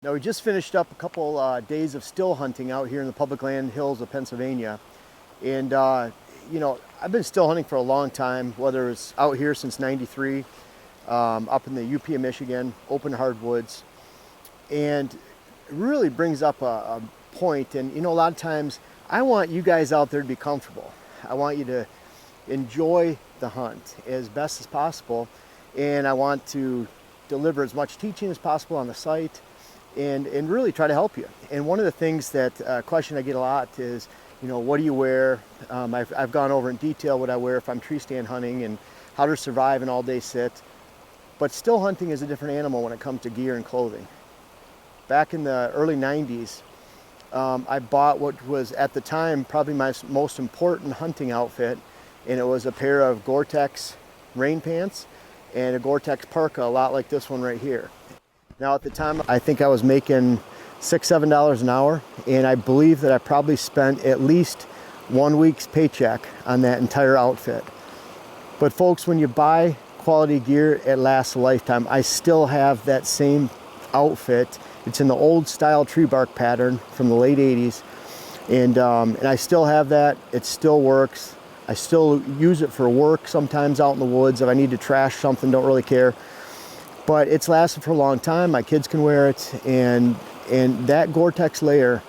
Now we just finished up a couple days of still hunting out here in the public land hills of Pennsylvania. And I've been still hunting for a long time, whether it's out here since '93, up in the UP of Michigan, open hardwoods. And it really brings up a point. And a lot of times I want you guys out there to be comfortable. I want you to enjoy the hunt as best as possible. And I want to deliver as much teaching as possible on the site. And really try to help you. And one of the things that question I get a lot is, what do you wear? I've gone over in detail what I wear if I'm tree stand hunting and how to survive an all-day sit. But still hunting is a different animal when it comes to gear and clothing. Back in the early 90s, I bought what was at the time probably my most important hunting outfit, and it was a pair of Gore-tex rain pants and a Gore-tex parka, a lot like this one right here. Now at the time, I think I was making $6-7 an hour, and I believe that I probably spent at least 1 week's paycheck on that entire outfit. But folks, when you buy quality gear, it lasts a lifetime. I still have that same outfit. It's in the old style tree bark pattern from the late 80s, and I still have that. It still works. I still use it for work sometimes out in the woods if I need to trash something, don't really care. But it's lasted for a long time. My kids can wear it, and that Gore-tex layer,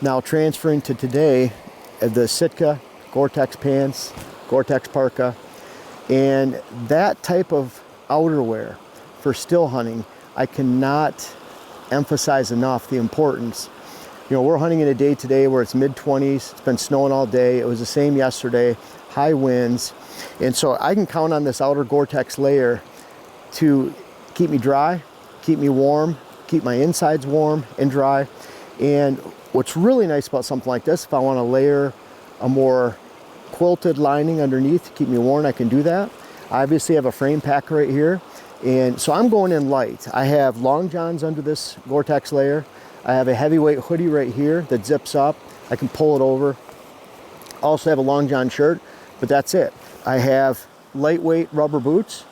now transferring to today, the Sitka Gore-tex pants, Gore-tex parka, and that type of outerwear for still hunting, I cannot emphasize enough the importance. We're hunting in a day today where it's mid-20s. It's been snowing all day. It was the same yesterday. High winds, and so I can count on this outer Gore-tex layer to keep me dry, keep me warm, keep my insides warm and dry. And what's really nice about something like this, if I want to layer a more quilted lining underneath to keep me warm, I can do that. I obviously have a frame pack right here, and so I'm going in light. I have long johns under this Gore-tex layer. I have a heavyweight hoodie right here that zips up. I can pull it over. Also have a long john shirt, but that's it. I have lightweight rubber boots.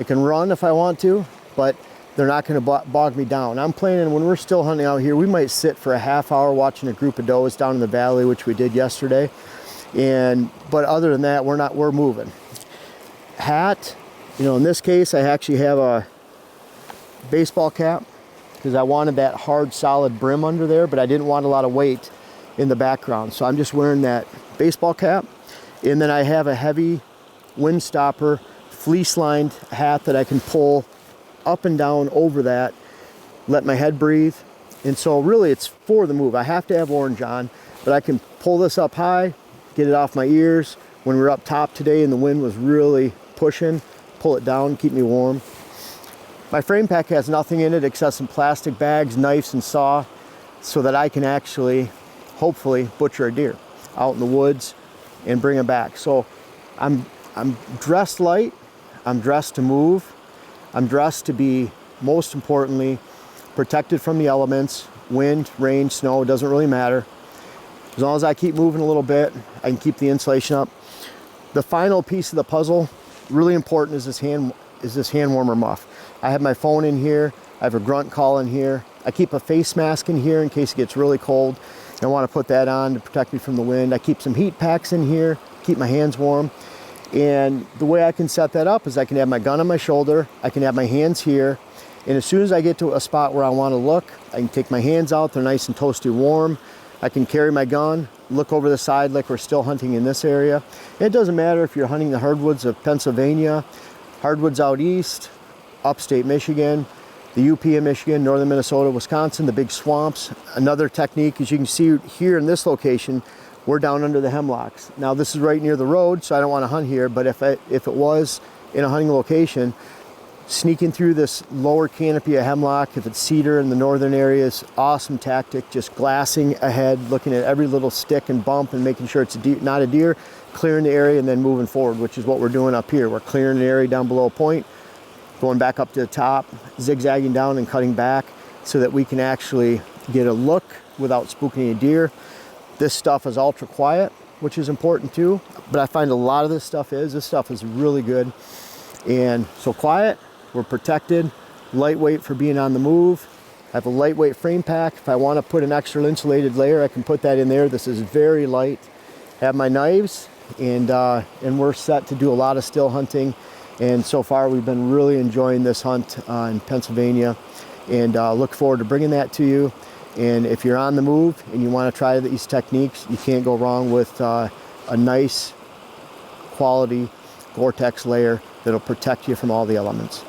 I can run if I want to, but they're not going to bog me down. I'm planning, when we're still hunting out here, we might sit for a half hour watching a group of does down in the valley, which we did yesterday. But other than that, we're moving. Hat, in this case, I actually have a baseball cap because I wanted that hard, solid brim under there, but I didn't want a lot of weight in the background. So I'm just wearing that baseball cap. And then I have a heavy windstopper, fleece-lined hat that I can pull up and down over that, let my head breathe. And so really it's for the move. I have to have orange on, but I can pull this up high, get it off my ears. When we were up top today and the wind was really pushing, pull it down, keep me warm. My frame pack has nothing in it except some plastic bags, knives, and saw, so that I can actually, hopefully, butcher a deer out in the woods and bring it back. So I'm dressed light, I'm dressed to move, I'm dressed to be, most importantly, protected from the elements, wind, rain, snow, it doesn't really matter. As long as I keep moving a little bit, I can keep the insulation up. The final piece of the puzzle, really important, is this hand warmer muff. I have my phone in here, I have a grunt call in here, I keep a face mask in here in case it gets really cold. I want to put that on to protect me from the wind. I keep some heat packs in here, keep my hands warm. And the way I can set that up is I can have my gun on my shoulder, I can have my hands here, and as soon as I get to a spot where I want to look, I can take my hands out, they're nice and toasty warm. I can carry my gun, look over the side like we're still hunting in this area. And it doesn't matter if you're hunting the hardwoods of Pennsylvania, hardwoods out east, upstate Michigan, the UP of Michigan, northern Minnesota, Wisconsin, the big swamps. Another technique, as you can see here in this location, we're down under the hemlocks. Now this is right near the road, so I don't want to hunt here, but if it was in a hunting location, sneaking through this lower canopy of hemlock, if it's cedar in the northern areas, awesome tactic, just glassing ahead, looking at every little stick and bump and making sure it's not a deer, clearing the area and then moving forward, which is what we're doing up here. We're clearing the area down below a point, going back up to the top, zigzagging down and cutting back so that we can actually get a look without spooking a deer. This stuff is ultra quiet, which is important too, but I find a lot of this stuff is really good. And so quiet, we're protected, lightweight for being on the move, I have a lightweight frame pack. If I want to put an extra insulated layer, I can put that in there. This is very light. I have my knives, and we're set to do a lot of still hunting. And so far, we've been really enjoying this hunt in Pennsylvania, and look forward to bringing that to you. And if you're on the move and you want to try these techniques, you can't go wrong with a nice quality Gore-tex layer that'll protect you from all the elements.